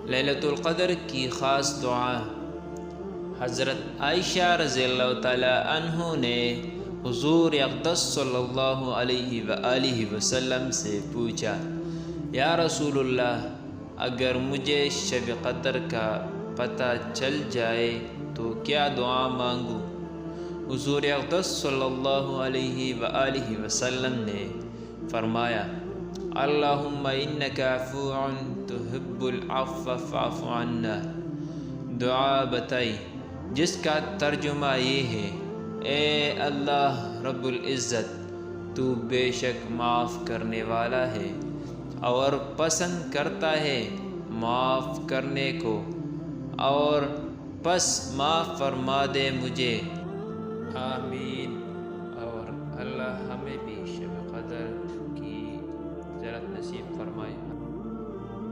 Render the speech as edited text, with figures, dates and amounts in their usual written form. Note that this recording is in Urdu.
لیلۃ القدر کی خاص دعا۔ حضرت عائشہ رضی اللہ تعالی عنہ نے حضور اقدس صلی اللہ علیہ وآلہ وسلم سے پوچھا، یا رسول اللہ، اگر مجھے شب قدر کا پتہ چل جائے تو کیا دعا مانگوں؟ حضور اقدس صلی اللہ علیہ وآلہ وسلم نے فرمایا، اللہم انک عفو تحب العفو فاعف عنا۔ دعا بتائی جس کا ترجمہ یہ ہے، اے اللہ رب العزت، تو بے شک معاف کرنے والا ہے اور پسند کرتا ہے معاف کرنے کو، اور پس معاف فرما دے مجھے۔ آمین۔ اور اللہ ہمیں بھی شب قدر کی زیارت نصیب فرمائے۔